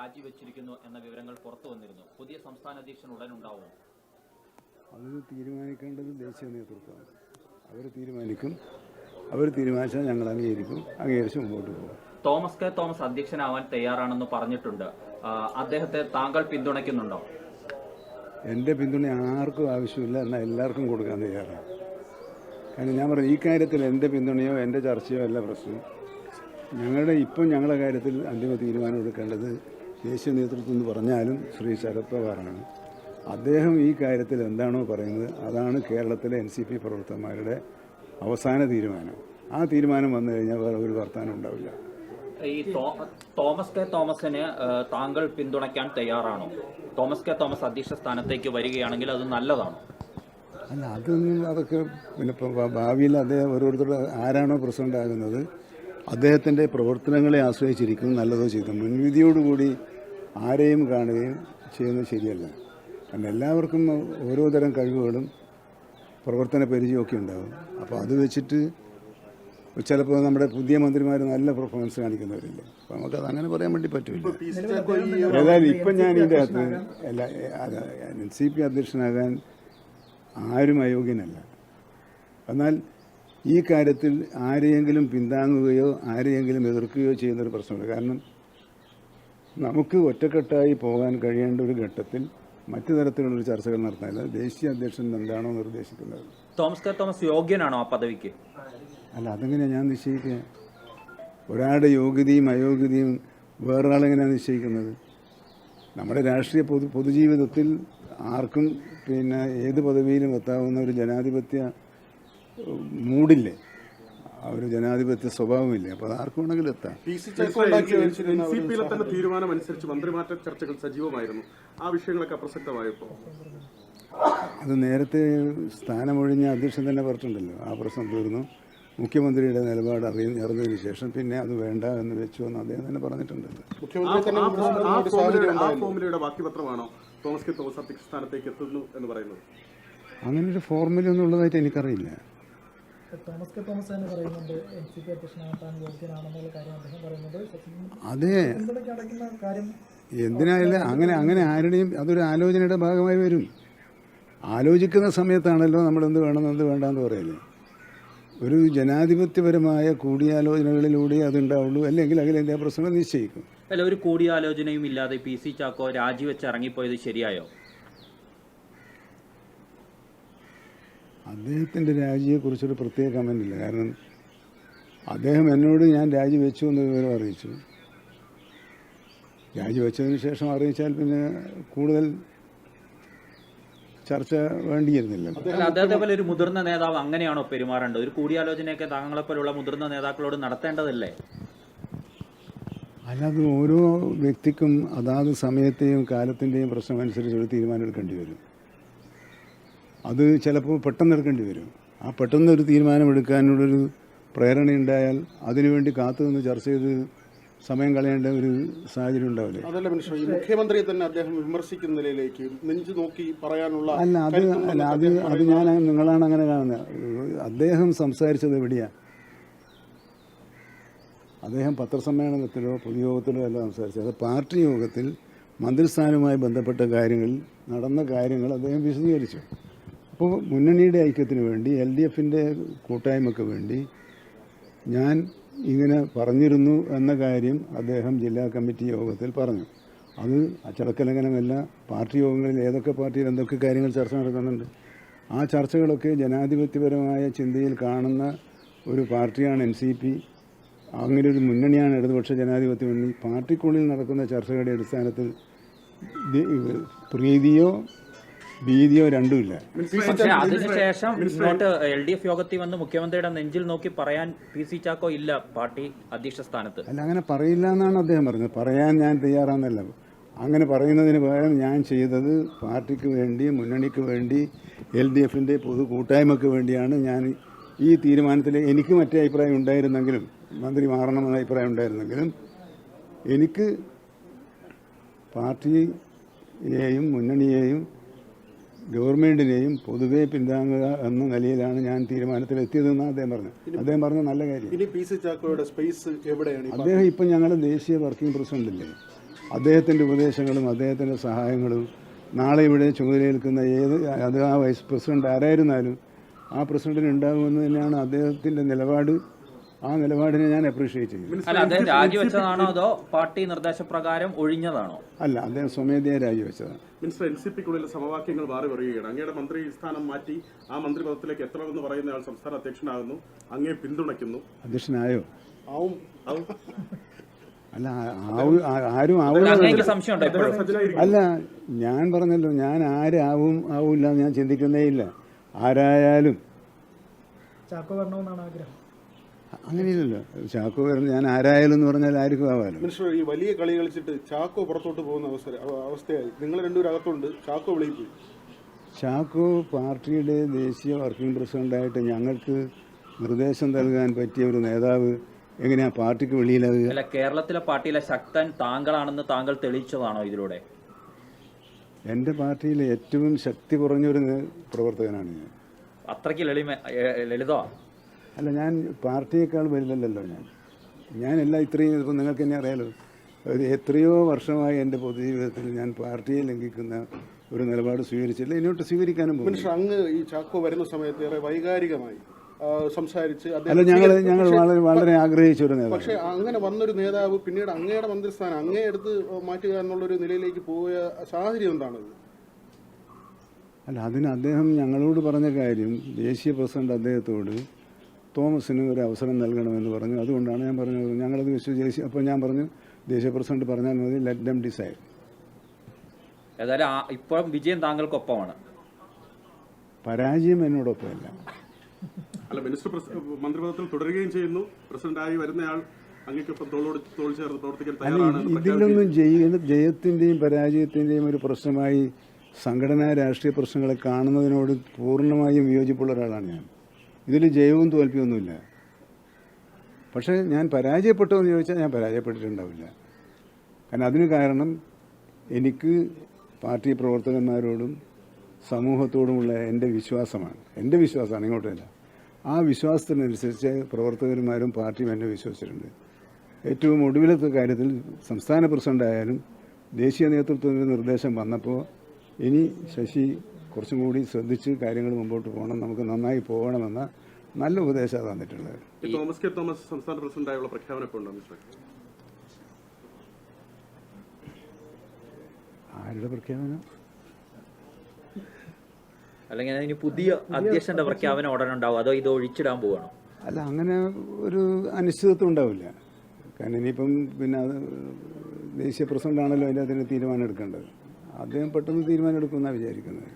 രാജിവെച്ചിരിക്കുന്നു എന്ന വിവരങ്ങൾ പുറത്തു വന്നിരുന്നു. പുതിയ സംസ്ഥാന അധ്യക്ഷൻ ഉടനുണ്ടാവുമോ? അത് തീരുമാനിക്കേണ്ടത് ദേശീയ നേതൃത്വമാണ്. അവർ തീരുമാനിക്കും. അവർ തീരുമാനിച്ചാൽ ഞങ്ങൾ അംഗീകരിച്ച് മുമ്പോട്ട് പോകും. തോമസ് കെ തോമസ് അധ്യക്ഷനാവാൻ തയ്യാറാണെന്ന് പറഞ്ഞിട്ടുണ്ട്. അദ്ദേഹത്തെ താങ്കൾ പിന്തുണയ്ക്കുന്നുണ്ടോ? എൻ്റെ പിന്തുണ ആർക്കും ആവശ്യമില്ല, എന്നാൽ എല്ലാവർക്കും കൊടുക്കാൻ തയ്യാറാണ്. കാരണം ഞാൻ പറഞ്ഞു, ഈ കാര്യത്തിൽ എൻ്റെ പിന്തുണയോ എൻ്റെ ചർച്ചയോ അല്ല പ്രശ്നം. ഞങ്ങളുടെ കാര്യത്തിൽ അന്തിമ തീരുമാനം എടുക്കേണ്ടത് ദേശീയ നേതൃത്വം എന്ന് പറഞ്ഞാലും ശ്രീ ശരത് പവാറാണ്. അദ്ദേഹം ഈ കാര്യത്തിൽ എന്താണോ പറയുന്നത് അതാണ് കേരളത്തിലെ NCP പ്രവർത്തകന്മാരുടെ അവസാന തീരുമാനം. ആ തീരുമാനം വന്നു കഴിഞ്ഞാൽ വേറെ ഒരു വർത്തമാനം ഉണ്ടാവില്ല. ഈ തോമസ് കെ തോമസിനെ താങ്കൾ പിന്തുണയ്ക്കാൻ തയ്യാറാണോ? തോമസ് കെ തോമസ് അധ്യക്ഷ സ്ഥാനത്തേക്ക് വരികയാണെങ്കിൽ അത് നല്ലതാണോ? അല്ല, അതൊക്കെ പിന്നെ ഭാവിയിൽ അദ്ദേഹം ഓരോരുത്തരുടെ ആരാണോ പ്രസിഡന്റ് ആകുന്നത് അദ്ദേഹത്തിൻ്റെ പ്രവർത്തനങ്ങളെ ആശ്രയിച്ചിരിക്കും നല്ലതോ ചെയ്തു. മുൻവിധിയോടുകൂടി ആരെയും കാണുകയും ചെയ്യുന്നത് ശരിയല്ല. കാരണം എല്ലാവർക്കും ഓരോ തരം കഴിവുകളും പ്രവർത്തന പരിചയമൊക്കെ ഉണ്ടാകും. അപ്പോൾ അത് വെച്ചിട്ട് ചിലപ്പോൾ നമ്മുടെ പുതിയ മന്ത്രിമാർ നല്ല പെർഫോമൻസ് കാണിക്കുന്നവരില്ല. അപ്പോൾ നമുക്കത് അങ്ങനെ പറയാൻ വേണ്ടി പറ്റില്ല. ഏതായാലും ഇപ്പം ഞാൻ ഇതിൻ്റെ അകത്ത് NCP അധ്യക്ഷനാകാൻ ആരും അയോഗ്യനല്ല. എന്നാൽ ഈ കാര്യത്തിൽ ആരെയെങ്കിലും പിന്താങ്ങുകയോ ആരെയെങ്കിലും എതിർക്കുകയോ ചെയ്യുന്നൊരു പ്രശ്നമുണ്ട്. കാരണം നമുക്ക് ഒറ്റക്കെട്ടായി പോകാൻ കഴിയേണ്ട ഒരു ഘട്ടത്തിൽ മറ്റു തരത്തിലുള്ളൊരു ചർച്ചകൾ നടത്താനില്ല. ദേശീയ അധ്യക്ഷൻ എന്താണോ നിർദ്ദേശിക്കുന്നത്. തോമസ് കെ തോമസ് യോഗ്യനാണോ ആ പദവിക്ക്? അല്ല, അതെങ്ങനെയാണ് ഞാൻ നിശ്ചയിക്കുക? ഒരാളുടെ യോഗ്യതയും അയോഗ്യതയും വേറൊരാളെങ്ങനെയാണ് നിശ്ചയിക്കുന്നത്? നമ്മുടെ രാഷ്ട്രീയ പൊതുജീവിതത്തിൽ ആർക്കും പിന്നെ ഏത് പദവിയിലും എത്താവുന്ന ഒരു ജനാധിപത്യ മൂടില്ലേ, ആ ഒരു ജനാധിപത്യ സ്വഭാവമില്ലേ? അപ്പോൾ അത് ആർക്കും വേണമെങ്കിലും എത്താം. NCPയിലെ തന്നെ തീരുമാനം അനുസരിച്ച് മന്ത്രിമാറ്റ ചർച്ചകൾ സജീവമായിരുന്നു. ആ വിഷയങ്ങളൊക്കെ അപ്രസക്തമായപ്പോൾ അത് നേരത്തെ സ്ഥാനമൊഴിഞ്ഞ അധ്യക്ഷൻ തന്നെ പറഞ്ഞിട്ടുണ്ടല്ലോ. ആ പ്രശ്നം തീർന്നു. മുഖ്യമന്ത്രിയുടെ നിലപാട് അറിഞ്ഞതിന് ശേഷം പിന്നെ അത് വേണ്ട എന്ന് വെച്ചു എന്ന് അദ്ദേഹം തന്നെ പറഞ്ഞിട്ടുണ്ട്. ഫോർമുലയുടെ ബാക്കി പത്രമാണോ തോമസ് കെ തോമസ് അധ്യക്ഷ സ്ഥാനത്തേക്ക് എത്തുന്നു എന്ന് പറയുന്നത്? അങ്ങനൊരു ഫോർമുല ഒന്നും ഉള്ളതായിട്ട് എനിക്കറിയില്ല. തോമസ് കെ തോമസ് തന്നെ പറയുന്നുണ്ട് NCP അധ്യക്ഷനാകാൻ യോഗ്യനാണെന്നുള്ള കാര്യം അദ്ദേഹം പറയുന്നത്. അതെ, കാര്യം എന്തിനായില്ല, അങ്ങനെ ആരുടെയും അതൊരു ആലോചനയുടെ ഭാഗമായി വരും. ആലോചിക്കുന്ന സമയത്താണല്ലോ നമ്മൾ എന്ത് വേണം എന്ത് വേണ്ടെന്ന് പറയല്ലേ. ഒരു ജനാധിപത്യപരമായ കൂടിയാലോചനകളിലൂടെ അതുണ്ടാവുള്ളൂ. അല്ലെങ്കിൽ അഖിലേന്ത്യാ പ്രസിഡന്റ് നിശ്ചയിക്കും. അല്ല, ഒരു കൂടിയാലോചനയും ഇല്ലാതെ PC ചാക്കോ രാജിവെച്ച് ഇറങ്ങിപ്പോയത് ശരിയായോ? അദ്ദേഹത്തിൻ്റെ രാജിയെക്കുറിച്ചൊരു പ്രത്യേക കമൻ്റ് ഇല്ല. കാരണം അദ്ദേഹം എന്നോട് ഞാൻ രാജിവെച്ചു എന്ന് വിവരം അറിയിച്ചു. രാജിവെച്ചതിന് ശേഷം അറിയിച്ചാൽ പിന്നെ കൂടുതൽ ചർച്ച വേണ്ടിയിരുന്നില്ല. അദ്ദേഹത്തെ പോലെ ഒരു മുതിർന്ന നേതാവ് അങ്ങനെയാണോ പെരുമാറേണ്ടത്? ഒരു കൂടിയാലോചനയൊക്കെ താങ്കളെപ്പോലുള്ള മുതിർന്ന നേതാക്കളോട് നടത്തേണ്ടതല്ലേ? അല്ലാതെ ഓരോ വ്യക്തിക്കും അതാത് സമയത്തെയും കാലത്തിൻ്റെയും പ്രശ്നമനുസരിച്ച് ഒരു തീരുമാനം എടുക്കേണ്ടി വരും. അത് ചിലപ്പോൾ പെട്ടെന്ന് എടുക്കേണ്ടി വരും. ആ പെട്ടെന്നൊരു തീരുമാനമെടുക്കാനുള്ളൊരു പ്രേരണയുണ്ടായാൽ അതിനുവേണ്ടി കാത്തുനിന്ന് ചർച്ച ചെയ്ത് സമയം കളയേണ്ട ഒരു സാഹചര്യം ഉണ്ടാവില്ലേ? അതല്ല മനുഷ്യ, ഈ മുഖ്യമന്ത്രിയെ തന്നെ അദ്ദേഹം വിമർശിക്കുന്ന നിലയിലേക്ക് നെഞ്ചു നോക്കി പറയാനുള്ള അത് ഞാൻ നിങ്ങളാണ് അങ്ങനെ കാണുന്നത്. അദ്ദേഹം സംസാരിച്ചത് എവിടെയാണ്? അദ്ദേഹം പത്രസമ്മേളനത്തിലോ പൊതുയോഗത്തിലോ അല്ല സംസാരിച്ചത്. അത് പാർട്ടി യോഗത്തിൽ മന്ത്രിസ്ഥാനവുമായി ബന്ധപ്പെട്ട കാര്യങ്ങളിൽ നടന്ന കാര്യങ്ങൾ അദ്ദേഹം വിശദീകരിച്ചു. അപ്പോൾ മുന്നണിയുടെ ഐക്യത്തിന് വേണ്ടി LDFൻ്റെ കൂട്ടായ്മയ്ക്ക് വേണ്ടി ഞാൻ ഇങ്ങനെ പറഞ്ഞിരുന്നു എന്ന കാര്യം അദ്ദേഹം ജില്ലാ കമ്മിറ്റി യോഗത്തിൽ പറഞ്ഞു. അത് അച്ചടക്കലംഘനമല്ല. പാർട്ടി യോഗങ്ങളിൽ ഏതൊക്കെ പാർട്ടിയിൽ എന്തൊക്കെ കാര്യങ്ങൾ ചർച്ച നടക്കുന്നുണ്ട്. ആ ചർച്ചകളൊക്കെ ജനാധിപത്യപരമായ ചിന്തയിൽ കാണുന്ന ഒരു പാർട്ടിയാണ് NCP. അങ്ങനെ ഒരു മുന്നണിയാണ് ഇടതുപക്ഷ ജനാധിപത്യ മുന്നണി. പാർട്ടിക്കുള്ളിൽ നടക്കുന്ന ചർച്ചകളുടെ അടിസ്ഥാനത്തിൽ പ്രീതിയോ ഭീതിയോ രണ്ടുമില്ല. പക്ഷേ അതിനുശേഷം ഇങ്ങോട്ട് LDF യോഗത്തിൽ വന്ന് മുഖ്യമന്ത്രിയുടെ നെഞ്ചിൽ നോക്കി പറയാൻ PC ചാക്കോ ഇല്ല പാർട്ടി അധ്യക്ഷ സ്ഥാനത്ത്. അല്ല, അങ്ങനെ പറയില്ല എന്നാണ് അദ്ദേഹം പറഞ്ഞത്. പറയാൻ ഞാൻ തയ്യാറാണെന്നല്ല. അങ്ങനെ പറയുന്നതിന് പകരം ഞാൻ ചെയ്തത് പാർട്ടിക്ക് വേണ്ടി, മുന്നണിക്ക് വേണ്ടി, LDFൻ്റെ പൊതു കൂട്ടായ്മയ്ക്ക് വേണ്ടിയാണ് ഞാൻ ഈ തീരുമാനത്തിൽ. എനിക്ക് മറ്റേ അഭിപ്രായം ഉണ്ടായിരുന്നെങ്കിലും, മന്ത്രി മാറണമെന്ന അഭിപ്രായം ഉണ്ടായിരുന്നെങ്കിലും, എനിക്ക് പാർട്ടിയെയും മുന്നണിയെയും ഗവൺമെൻറ്റിനെയും പൊതുവെ പിന്താങ്ങുക എന്ന നിലയിലാണ് ഞാൻ തീരുമാനത്തിലെത്തിയതെന്ന് അദ്ദേഹം പറഞ്ഞ നല്ല കാര്യം. ഇനി PC ചാക്കോയുടെ സ്പേസ് എവിടെയാണ്? അദ്ദേഹം ഇപ്പം ഞങ്ങളുടെ ദേശീയ വർക്കിംഗ് പ്രസിഡന്റില്ലേ, അദ്ദേഹത്തിൻ്റെ ഉപദേശങ്ങളും അദ്ദേഹത്തിൻ്റെ സഹായങ്ങളും നാളെ ഇവിടെ ചുമതലയേൽക്കുന്ന അത് ആ വൈസ് പ്രസിഡന്റ് ആരായിരുന്നാലും ആ പ്രസിഡന്റിന് ഉണ്ടാകുമെന്ന് തന്നെയാണ് അദ്ദേഹത്തിൻ്റെ നിലപാട്. ആ നിലപാടിനെ ഞാൻ അപ്രീഷിയേറ്റ് ചെയ്യും. അല്ല, അദ്ദേഹം രാജിവെച്ചതാണോ അതോ പാർട്ടി നിർദ്ദേശപ്രകാരം ഒഴിഞ്ഞതാണോ? അല്ല, അദ്ദേഹം സ്വമേധയാ രാജിവെച്ചതാണ്. മിനിസ്റ്റർ, NCP-ക്കുള്ളിലെ സമവാക്യങ്ങൾ മാറി വരികയാണ്. അങ്ങയുടെ മന്ത്രി സ്ഥാനം മാറ്റി ആ മന്ത്രിപദത്തിലേക്ക് എത്തണമെന്ന് പറയുന്നയാൾ സംസ്ഥാന അധ്യക്ഷനാകുന്നു, അങ്ങയെ പിന്തുണയ്ക്കുന്നു. അധ്യക്ഷനായോ? ആവും. അല്ല, ആരും അങ്ങേക്ക് സംശയമുണ്ടോ ഇപ്പോഴും? അല്ല, ഞാൻ പറഞ്ഞല്ലോ, ഞാൻ ആവില്ല എന്ന് ഞാൻ ചിന്തിക്കുന്നേ ഇല്ല. ആരായാലും ചാക്കോ വരണമെന്നാണ് ആഗ്രഹം. അങ്ങനെയില്ലല്ലോ. ചാക്കോ വരുന്നത് ഞാൻ ആരായാലും എന്ന് പറഞ്ഞാൽ ആർക്കും ആവാലോ. മിനിസ്റ്റർ, ഈ വലിയ കളി കളിച്ചിട്ട് ചാക്കോ പുറത്തോട്ട് പോകുന്ന അവസ്ഥയായി. നിങ്ങൾ രണ്ടുപേരും അകത്തുണ്ട്, ചാക്കോ വെളിയിൽ പോയി. ചാക്കോ പാർട്ടിയുടെ ദേശീയ വർക്കിംഗ് പ്രസിഡന്റായിട്ട് ഞങ്ങൾക്ക് നിർദ്ദേശം നൽകാൻ പറ്റിയ ഒരു നേതാവ് എങ്ങനെയാ പാർട്ടിക്ക് വെളിയിലാവുക? അല്ല, കേരളത്തിലെ പാർട്ടിയിലെ ശക്തൻ താങ്കളാണെന്ന് താങ്കൾ തെളിയിച്ചതാണോ ഇതിലൂടെ? എൻ്റെ പാർട്ടിയിലെ ഏറ്റവും ശക്തി കുറഞ്ഞൊരു പ്രവർത്തകനാണ് ഞാൻ. അത്രയ്ക്ക് ലളിതമാണ്. അല്ല, ഞാൻ പാർട്ടിയേക്കാൾ വലുതല്ലല്ലോ. ഞാനെല്ലാം ഇത്രയും ഇപ്പം നിങ്ങൾക്ക് തന്നെ അറിയാലോ, എത്രയോ വർഷമായി എൻ്റെ പൊതുജീവിതത്തിൽ ഞാൻ പാർട്ടിയെ ലംഘിക്കുന്ന ഒരു നിലപാട് സ്വീകരിച്ചില്ല, ഇങ്ങോട്ട് സ്വീകരിക്കാനും പോകും. മനുഷ്യ, അങ്ങ് ഈ ചാക്കോ വരുന്ന സമയത്ത് ഏറെ വൈകാരികമായി സംസാരിച്ച്, അല്ല, ഞങ്ങൾ വളരെ ആഗ്രഹിച്ച ഒരു നേതാവ്. പക്ഷെ അങ്ങനെ വന്നൊരു നേതാവ് പിന്നീട് അങ്ങയുടെ മന്ത്രിസ്ഥാനം അങ്ങേ എടുത്ത് മാറ്റുക എന്നുള്ളൊരു നിലയിലേക്ക് പോയ സാഹചര്യം എന്താണത്? അല്ല, അതിന് അദ്ദേഹം ഞങ്ങളോട് പറഞ്ഞ കാര്യം, ദേശീയ പ്രസിഡന്റ് അദ്ദേഹത്തോട് തോമസിന് ഒരു അവസരം നൽകണമെന്ന് പറഞ്ഞു. അതുകൊണ്ടാണ് ഞാൻ പറഞ്ഞത് ഞങ്ങളത് വിശ്വസിച്ച്. അപ്പോൾ ഞാൻ പറഞ്ഞു, ദേശീയ പ്രസിഡന്റ് പറഞ്ഞാൽ മതി, ലെറ്റ് ദം ഡിസൈഡ്. ഏതായാലും ഇപ്പം വിജയം താങ്കൾക്കൊപ്പമാണ്, പരാജയം എന്നോടൊപ്പമല്ല. അല്ല, മിനിസ്റ്റർ മന്ത്രിപദത്തിൽ തുടരുകയും ചെയ്യുന്നു. പ്രസിഡന്റായി വരുന്നയാൾ അങ്ങേക്കൊപ്പം തോളോട് തോൾ ചേർന്ന് പ്രവർത്തിക്കാൻ തയ്യാറാണ്. ഇതിലൊന്നും ജയത്തിൻ്റെയും പരാജയത്തിൻ്റെയും ഒരു പ്രശ്നമായി സംഘടനാ രാഷ്ട്രീയ പ്രശ്നങ്ങളെ കാണുന്നതിനോട് പൂർണ്ണമായും വിയോജിപ്പുള്ള ഒരാളാണ് ഞാൻ. ഇതിൽ ജയവും തോൽപ്പിയൊന്നുമില്ല. പക്ഷേ ഞാൻ പരാജയപ്പെട്ടോ എന്ന് ചോദിച്ചാൽ ഞാൻ പരാജയപ്പെട്ടിട്ടുണ്ടാവില്ല. കാരണം അതിന് കാരണം എനിക്ക് പാർട്ടി പ്രവർത്തകന്മാരോടും സമൂഹത്തോടുമുള്ള എൻ്റെ വിശ്വാസമാണ്, ഇങ്ങോട്ടല്ല. ആ വിശ്വാസത്തിനനുസരിച്ച് പ്രവർത്തകന്മാരും പാർട്ടിയും എന്നെ വിശ്വസിച്ചിട്ടുണ്ട്. ഏറ്റവും ഒടുവിലത്തെ കാര്യത്തിൽ സംസ്ഥാന പ്രസിഡന്റായാലും ദേശീയ നേതൃത്വത്തിൻ്റെ നിർദ്ദേശം വന്നപ്പോൾ ഇനി ശശി കുറച്ചും കൂടി ശ്രദ്ധിച്ച് കാര്യങ്ങൾ മുമ്പോട്ട് പോകണം, നമുക്ക് നന്നായി പോകണമെന്ന നല്ല ഉപദേശം തന്നിട്ടുള്ളത്. തോമസ് കെ തോമസ് സംസ്ഥാന പ്രസിഡന്റായുള്ള പ്രഖ്യാപനം ഇപ്പോൾ ഉണ്ടോ മിസ്റ്റർ? ആരുടെ പ്രഖ്യാപനം? അല്ലെങ്കിൽ അതിന് പുതിയ അധ്യക്ഷന്റെ പ്രഖ്യാപനം ഉടനെ ഉണ്ടാവും, അതോ ഇത് ഒഴിച്ചിടാൻ പോവുകയാണോ? അല്ല, അങ്ങനെ ഒരു അനിശ്ചിതത്വം ഉണ്ടാവില്ല. കാരണം ഇനിയിപ്പം പിന്നെ അത് ദേശീയ പ്രസിഡന്റാണല്ലോ അതിൻ്റെ തീരുമാനം എടുക്കേണ്ടത്. അദ്ദേഹം പെട്ടെന്ന് തീരുമാനം എടുക്കുമെന്നാണ് വിചാരിക്കുന്നത്.